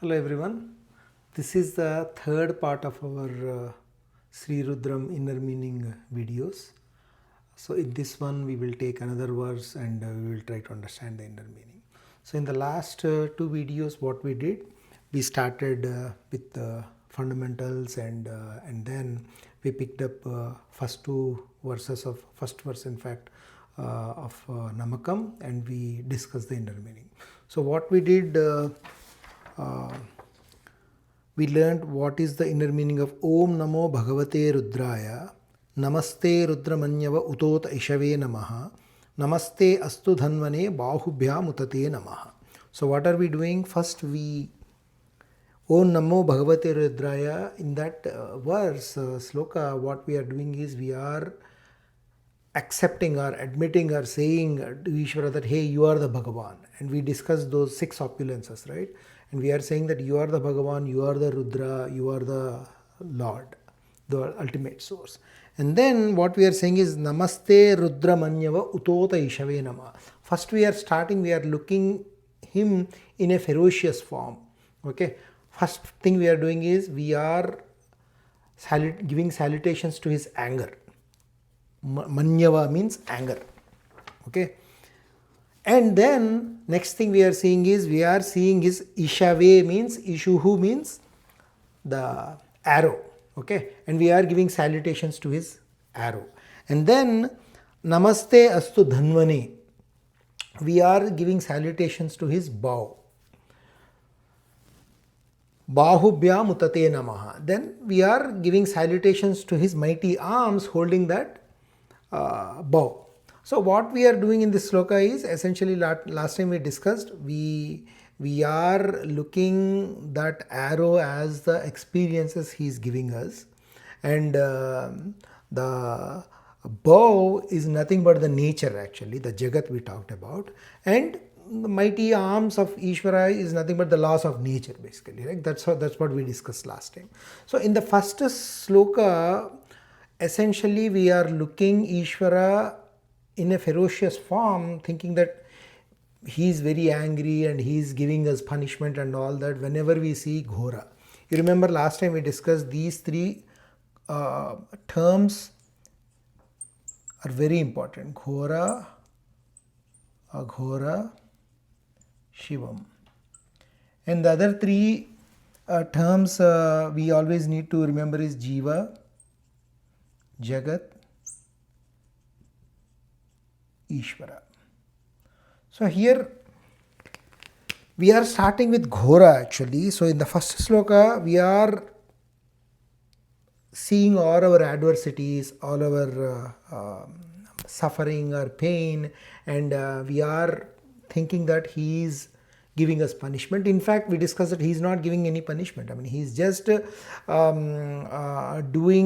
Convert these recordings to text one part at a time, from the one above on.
Hello everyone. This is the third part of our SriRudram inner meaning videos. So in this one we will take another verse and we will try to understand the inner meaning. So in the last two videos what we did, we started with the fundamentals and then we picked up first two verses of first verse in fact of Namakam, and we discussed the inner meaning. So what we did, we learned what is the inner meaning of Om Namo Bhagavate Rudraya, Namaste Rudramanyava Utota Ishave Namaha, Namaste Astu Dhanvane Bahubhya Mutate Namaha. So what are we doing? First we Om Namo Bhagavate Rudraya, in that verse, sloka, what we are doing is we are accepting or admitting or saying to Ishvara that, hey, you are the Bhagavan. And we discussed those 6 opulences, right? And we are saying that you are the Bhagavan, you are the Rudra, you are the Lord, the ultimate source. And then what we are saying is Namaste Rudramanyava Utota Ishave Nama. First we are starting, we are looking him in a ferocious form. Okay. First thing we are doing is we are giving salutations to his anger. Manyava means anger. Okay. And then next thing we are seeing is we are seeing his Ishave means Ishuhu means the arrow. Okay. And we are giving salutations to his arrow. And then Namaste Astu Dhanvane. We are giving salutations to his bow. Bahubhya Mutate Namaha. Then we are giving salutations to his mighty arms holding that bow. So what we are doing in this sloka is essentially last time we discussed, we are looking that arrow as the experiences he is giving us, and the bow is nothing but the nature, actually the Jagat we talked about, and the mighty arms of Ishvara is nothing but the laws of nature, basically, right? That's what we discussed last time. So in the first sloka, essentially we are looking Ishvara in a ferocious form, thinking that he is very angry and he is giving us punishment and all that whenever we see Ghora. You remember last time we discussed these 3 terms are very important. Ghora, Aghora, Shivam. And the other 3 terms we always need to remember is Jiva, Jagat, Ishvara. So here we are starting with Ghora, actually. So in the first sloka we are seeing all our adversities, all our suffering or pain, and we are thinking that he is giving us punishment. In fact, we discussed that he is not giving any punishment. I mean, he is just doing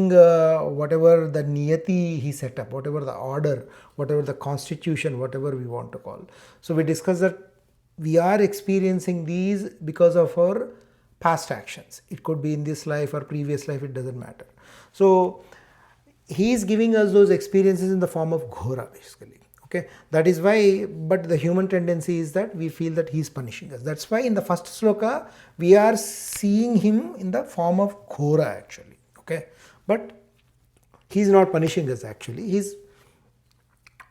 whatever the niyati he set up, whatever the order, whatever the constitution, whatever we want to call. So we discussed that we are experiencing these because of our past actions. It could be in this life or previous life, it doesn't matter. So he is giving us those experiences in the form of Ghora, basically. Okay, that is why, but the human tendency is that we feel that he is punishing us. That's why in the first sloka we are seeing him in the form of Ghora, actually. Okay, but he is not punishing us, actually. He's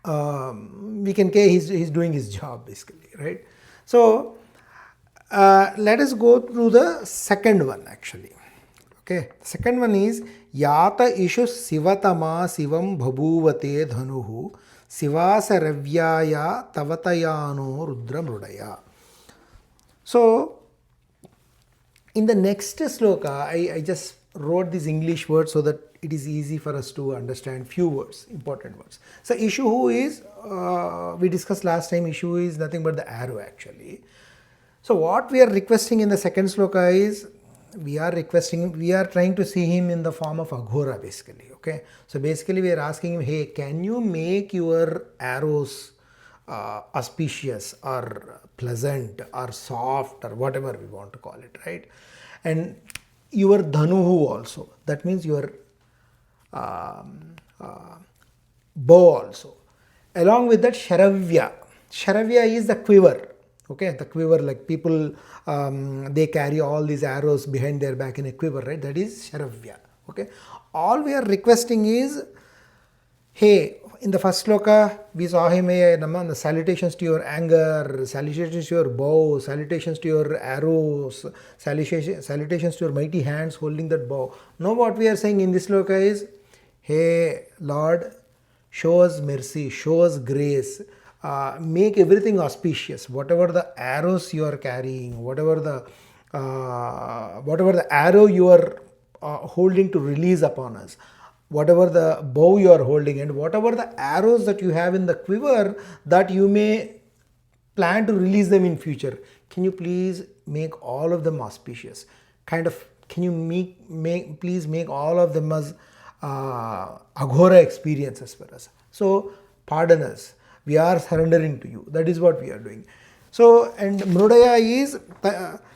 we can say he's doing his job, basically, right? So let us go through the second one, actually. Okay, the second one is Yata Ishu Sivatama Sivam Bhabuvate Dhanuhu Sivasa Ravyaya Tavatayano Rudra Mrudaya. So in the next sloka, I just wrote these English words so that it is easy for us to understand few words, important words. So Ishuhu is, we discussed last time, Ishu is nothing but the arrow, actually. So what we are requesting in the second sloka is, we are trying to see him in the form of Aghora, basically. Okay, so basically we are asking him, hey, can you make your arrows auspicious or pleasant or soft or whatever we want to call it, right? And your Dhanuhu also, that means your bow also. Along with that, Sharavya. Sharavya is the quiver. Okay, the quiver, like people, they carry all these arrows behind their back in a quiver, right? That is Sharavya. Okay, all we are requesting is, hey, in the first sloka, we saw him, the salutations to your anger, salutations to your bow, salutations to your arrows, salutations to your mighty hands holding that bow. Now what we are saying in this sloka is, hey Lord, show us mercy, show us grace, make everything auspicious. Whatever the arrows you are carrying, whatever the arrow you are holding to release upon us, whatever the bow you are holding, and whatever the arrows that you have in the quiver that you may plan to release them in future, can you please make all of them auspicious? Kind of, can you please make all of them as Aghora experiences for us? So pardon us, we are surrendering to you. That is what we are doing. So, and Mrudaya is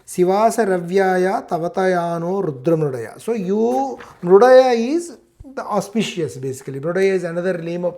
Sivasa Ravyaya Tavatayano Rudra Mrudaya. So Mrudaya is the auspicious, basically. Mrudaya is another name of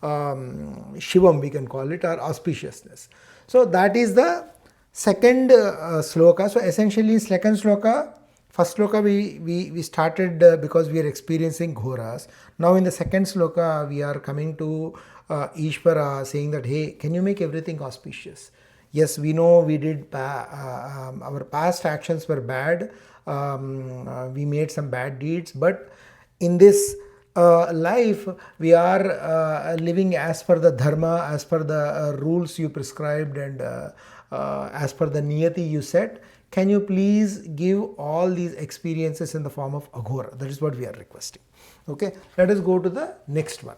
Shivam, we can call it, or auspiciousness. So that is the second sloka. So essentially, second sloka, first sloka we started because we are experiencing ghoras. Now in the second sloka, we are coming to Ishvara saying that, hey, can you make everything auspicious? Yes, we know we did, our past actions were bad, we made some bad deeds, but in this life, we are living as per the dharma, as per the rules you prescribed, and as per the niyati you set. Can you please give all these experiences in the form of Aghora? That is what we are requesting. Okay, let us go to the next one.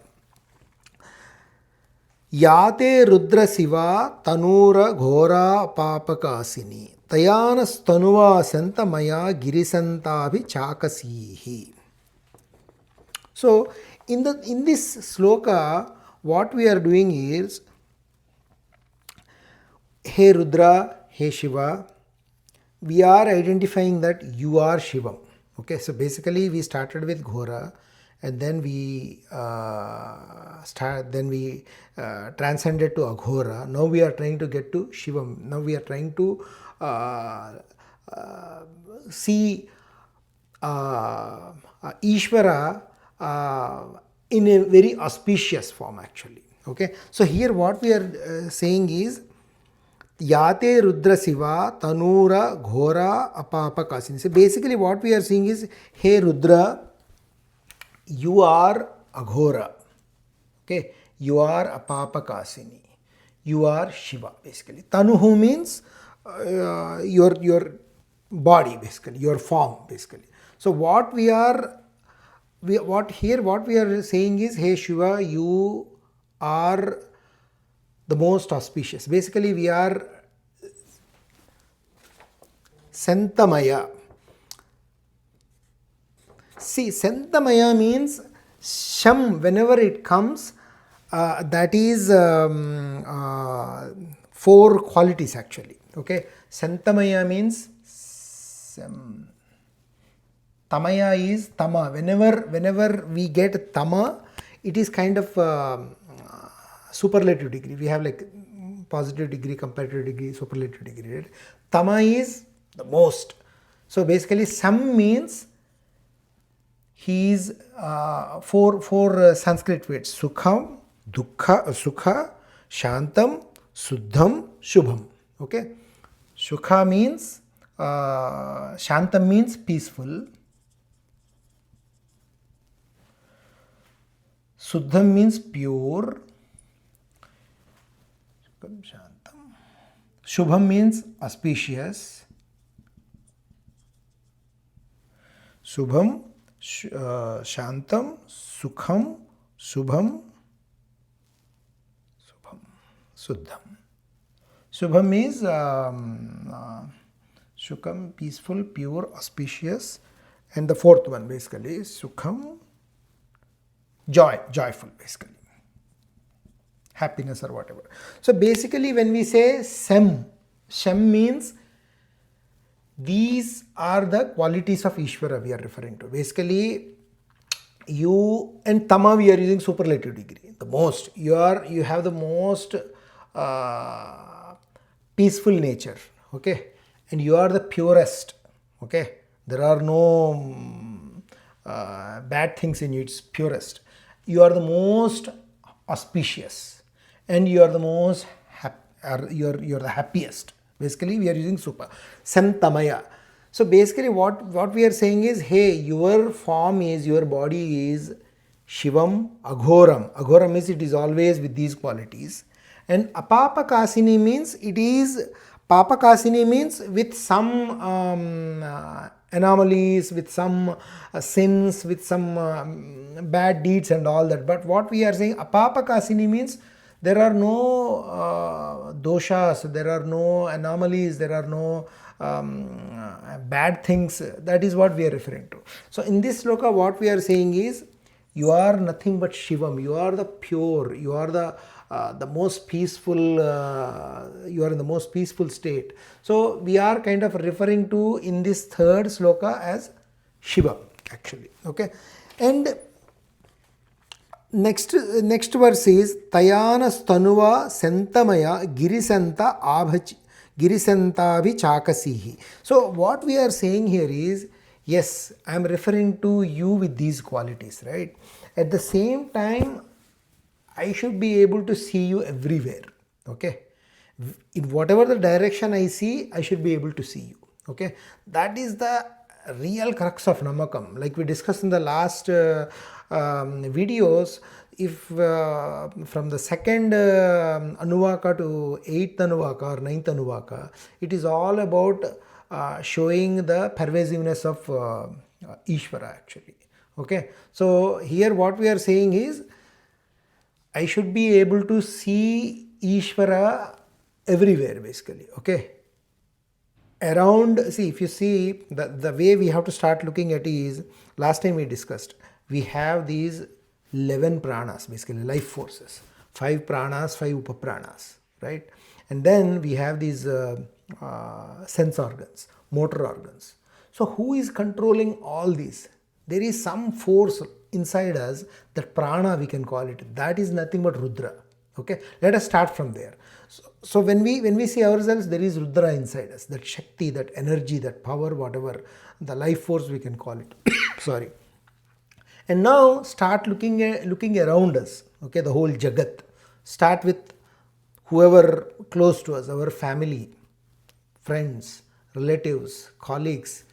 Yate Rudra Siva Tanura Ghora Papakasini Tayana Stanuva Santa Maya Girisantabhi Chakasihi. So in this sloka, what we are doing is, hey Rudra, hey Shiva, we are identifying that you are Shivam. Okay, so basically we started with Ghora, and then we transcended to Aghora. Now we are trying to get to Shivam. Now we are trying to see Ishvara in a very auspicious form, actually. Okay, so here what we are saying is, Yate Rudra Siva Tanura Ghora Apapa Kasini. So basically what we are seeing is, hey Rudra, you are Aghora. Okay, you are Apapa Kasini. You are Shiva, basically. Tanuhu means your body, basically, your form, basically. So what we are saying is, hey Shiva, you are the most auspicious. Basically, we are Santamaya. See, Santamaya means Sham, whenever it comes, that is four qualities, actually. Okay, Santamaya means Tamaya is Tama. Whenever we get Tama, it is kind of superlative degree. We have like positive degree, comparative degree, superlative degree. Right? Tama is the most. So basically, Sam means he is four Sanskrit words: Sukham, Dukkha, Sukha, Shantam, Suddham, Shubham. Okay, Sukha means Shantam means peaceful. Suddham means pure. Shubham means auspicious. Shubham, Shantam, Sukham, Shubham, Suddham. Shubham means Shukam, peaceful, pure, auspicious. And the fourth one, basically, Sukham, joyful, basically. Happiness or whatever. So basically, when we say Shem means these are the qualities of Ishvara we are referring to. Basically, you and Tama we are using superlative degree. The most you have the most peaceful nature, okay, and you are the purest, okay, there are no bad things in you, it's purest, you are the most auspicious, and you are the most you're the happiest. Basically we are using super santamaya. So basically what we are saying is, hey, your form is, your body is Shivam Aghoram. Aghoram means it is always with these qualities. And Apapakasini means it is, Papakasini means with some anomalies, with some sins, with some bad deeds and all that. But what we are saying, Apapakasini means there are no doshas, there are no anomalies, there are no bad things. That is what we are referring to. So in this sloka, what we are saying is, you are nothing but Shivam. You are the pure. You are the most peaceful. You are in the most peaceful state. So we are kind of referring to in this third sloka as Shiva, actually. Okay, and next verse is Tayana Stanuva Sentamaya Girisanta Abhachi Girisantavi Chakasihi. So what we are saying here is, yes, I am referring to you with these qualities, right? At the same time, I should be able to see you everywhere, okay? In whatever the direction I see, I should be able to see you, okay? That is the real crux of Namakam. Like we discussed in the last videos, if from the second Anuvaka to 8th Anuvaka or 9th Anuvaka, it is all about showing the pervasiveness of Ishvara, actually. Okay, so here what we are saying is, I should be able to see Ishvara everywhere, basically. Okay, around, see, if you see the way we have to start looking at is, last time we discussed, we have these 11 pranas, basically life forces, 5 pranas, 5 upapranas, right? And then we have these sense organs, motor organs. So who is controlling all these? There is some force inside us, that prana we can call it, that is nothing but Rudra. Okay, let us start from there. So when we see ourselves, there is Rudra inside us, that Shakti, that energy, that power, whatever, the life force we can call it. Sorry. And now start looking around us, okay, the whole Jagat. Start with whoever close to us, our family, friends, relatives, colleagues,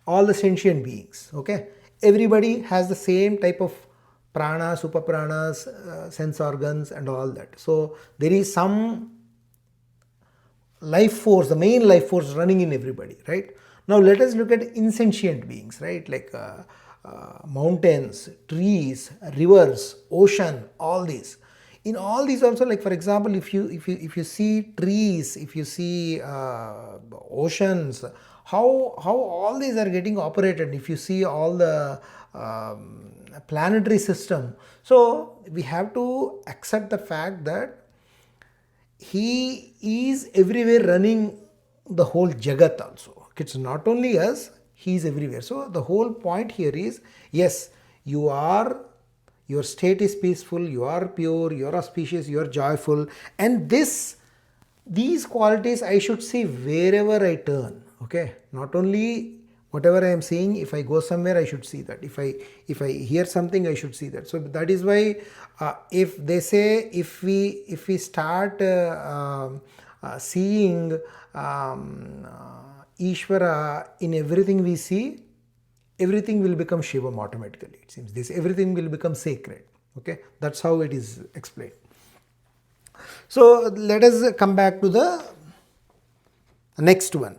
all the sentient beings, okay. Everybody has the same type of pranas, upapranas, sense organs and all that. So there is some life force, the main life force running in everybody, right? Now let us look at insentient beings, right? Like mountains, trees, rivers, ocean, all these. In all these also, like for example, if you see trees, if you see oceans, how all these are getting operated, if you see all the planetary system. So we have to accept the fact that he is everywhere running the whole Jagat also. It's not only us, he is everywhere. So the whole point here is, yes, your state is peaceful, you are pure, you are auspicious, you are joyful, and these qualities I should see wherever I turn. Okay, not only whatever I am seeing, if I go somewhere I should see that, if I hear something I should see that. So that is why if they say, if we start seeing Ishvara in everything we see, everything will become Shivam automatically. It seems this, everything will become sacred. Okay, that's how it is explained. So let us come back to the next one.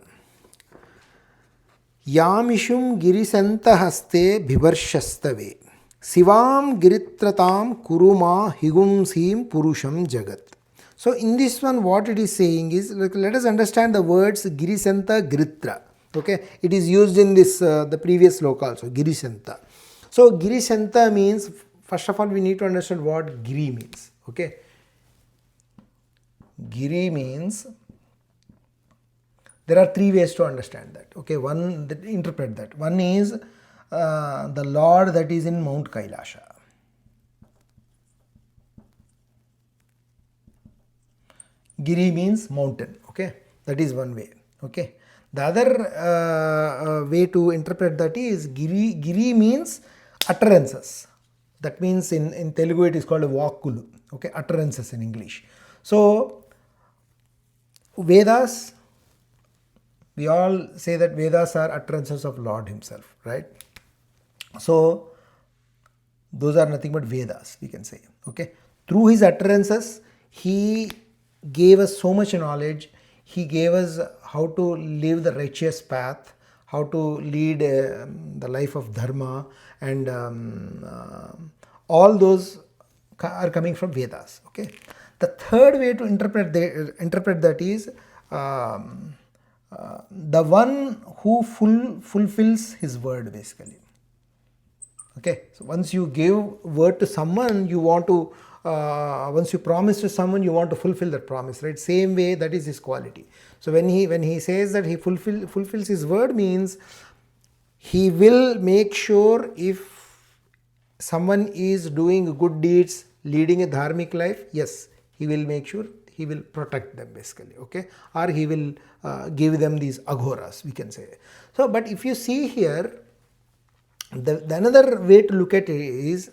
Yamishum girisanta haste bhivarshastave Sivam giritratam kuruma higumsim purusham jagat. So in this one, what it is saying is, let us understand the words girisanta, giritra. Okay, it is used in this the previous sloka also, girisanta. So girisanta means, first of all we need to understand what giri means. Okay, giri means, there are 3 ways to understand that. Okay, one, interpret that. One is the Lord that is in Mount Kailasha. Giri means mountain. Okay, That is one way. Okay. The other way to interpret that is Giri means utterances. That means in Telugu it is called a Vakkulu. Okay, utterances in English. So Vedas, we all say that Vedas are utterances of Lord Himself, right? So those are nothing but Vedas, we can say. Okay, through His utterances, He gave us so much knowledge. He gave us how to live the righteous path, how to lead the life of dharma, and all those are coming from Vedas. Okay, the third way to interpret that is the one who fulfills his word, basically. Okay, so once you give word to someone, you want to once you promise to someone, you want to fulfill that promise, right? Same way, that is his quality. So when he says that he fulfills his word, means he will make sure if someone is doing good deeds, leading a dharmic life, yes, he will make sure he will protect them, basically. Okay, or he will give them these aghoras, we can say. So, but if you see here, the another way to look at it is,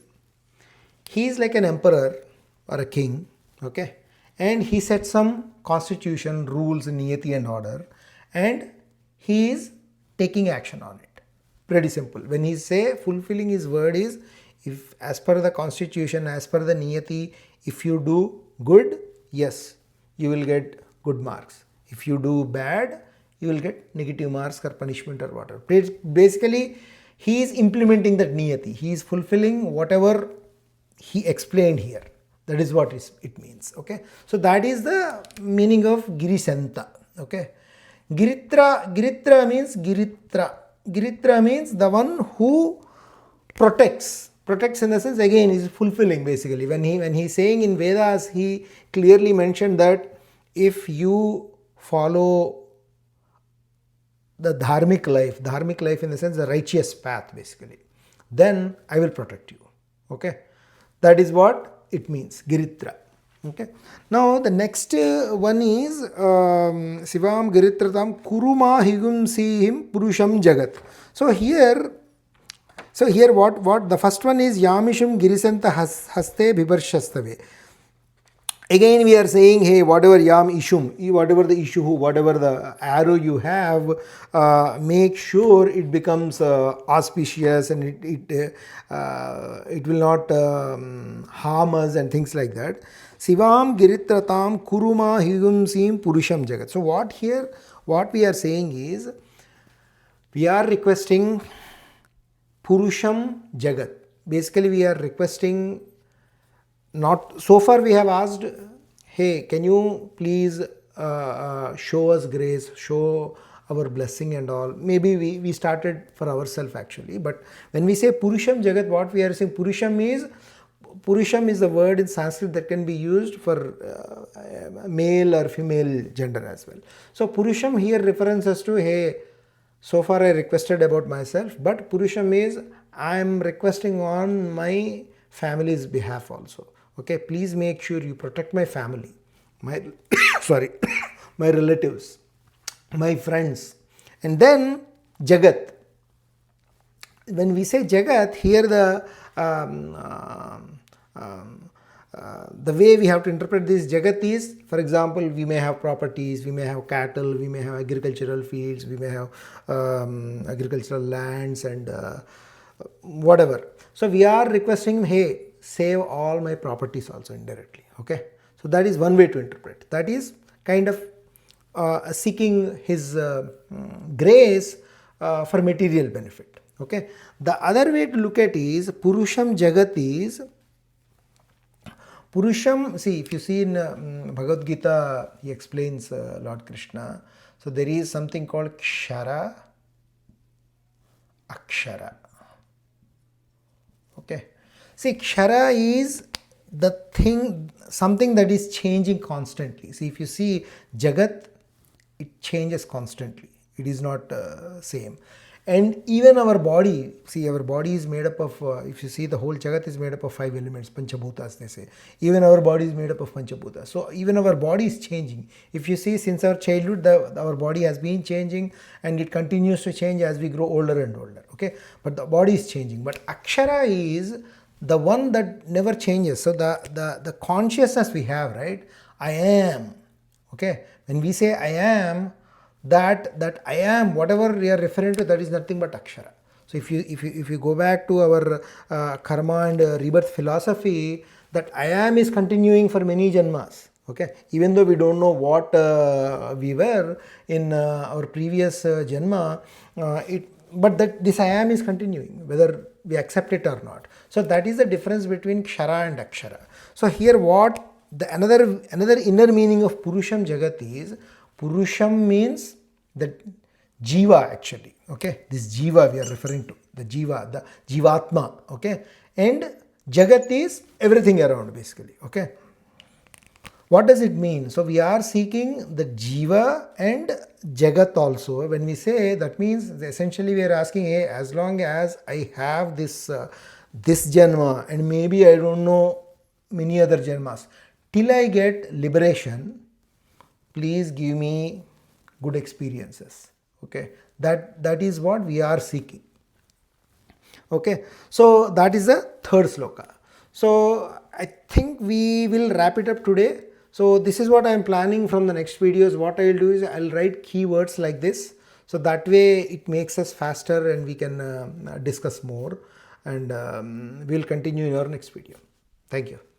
he is like an emperor or a king, okay, and he sets some constitution, rules, niyati and order, and he is taking action on it. Pretty simple. When he say fulfilling his word is, if as per the constitution, as per the niyati, if you do good, yes, you will get good marks. If you do bad, you will get negative marks or punishment or whatever. Basically, he is implementing that niyati. He is fulfilling whatever he explained here. That is what it means. Okay, so that is the meaning of Girisanta. Okay, Giritra means Giritra means the one who protects in the sense, again, is fulfilling, basically. When he's saying in Vedas, he clearly mentioned that if you follow the dharmic life in the sense the righteous path, basically, then I will protect you. Okay, that is what it means, Giritra. Okay, now the next one is Sivam Giritratam Kuruma Higum Sihim Purusham Jagat. So here what the first one is Yamishum Girisanta Haste Bibarshastave. Again we are saying, hey, whatever yam ishum, whatever the issue, whatever the arrow you have, make sure it becomes auspicious and it will not harm us and things like that. Sivam Giritratam Kuruma Higum Sim Purusham Jagat. So what we are saying is, we are requesting Purusham Jagat. Basically, we are requesting, not so far we have asked, hey, can you please show us grace, show our blessing and all. Maybe we started for ourselves actually, but when we say Purusham Jagat, what we are saying, Purusham is the word in Sanskrit that can be used for male or female gender as well. So Purusham here references to, hey, so far I requested about myself, but Purusham is, I am requesting on my family's behalf also. Okay, please make sure you protect my family, my my relatives, my friends. And then Jagat. When we say Jagat, here the way we have to interpret this Jagat is, for example, we may have properties, we may have cattle, we may have agricultural fields, we may have agricultural lands and whatever. So we are requesting, hey, save all my properties also indirectly. Okay, so that is one way to interpret. That is kind of seeking his grace for material benefit. Okay, the other way to look at is Purusham Jagat is, Purusham, see, if you see in Bhagavad Gita, he explains Lord Krishna. So there is something called Kshara, Akshara. Okay, see, Kshara is the thing, something that is changing constantly. See, if you see Jagat, it changes constantly. It is not same. And even our body, see, our body is made up of, if you see, the whole Jagat is made up of 5 elements, Panchabhutas, they say. Even our body is made up of Panchabhutas. So even our body is changing. If you see, since our childhood, our body has been changing, and it continues to change as we grow older and older. Okay, but the body is changing. But Akshara is the one that never changes. So the consciousness we have, right? I am. Okay, when we say I am, that I am, whatever we are referring to, that is nothing but Akshara. So if you go back to our karma and rebirth philosophy, that I am is continuing for many janmas. Okay, even though we don't know what we were in our previous janma, but that this I am is continuing, whether we accept it or not. So that is the difference between Kshara and Akshara. So here what the another inner meaning of Purusham Jagat is, Purusham means the Jiva actually. Okay, this Jiva we are referring to, the Jiva, the Jivatma. Okay, and Jagat is everything around basically. Okay. What does it mean? So we are seeking the Jiva and Jagat also. When we say, that means essentially we are asking, hey, as long as I have this this janma, and maybe I don't know many other janmas, till I get liberation, please give me good experiences. Okay, that is what we are seeking. Okay, so that is the third sloka. So I think we will wrap it up today. So this is what I am planning from the next videos. What I will do is I will write keywords like this. So that way it makes us faster and we can discuss more, and we will continue in our next video. Thank you.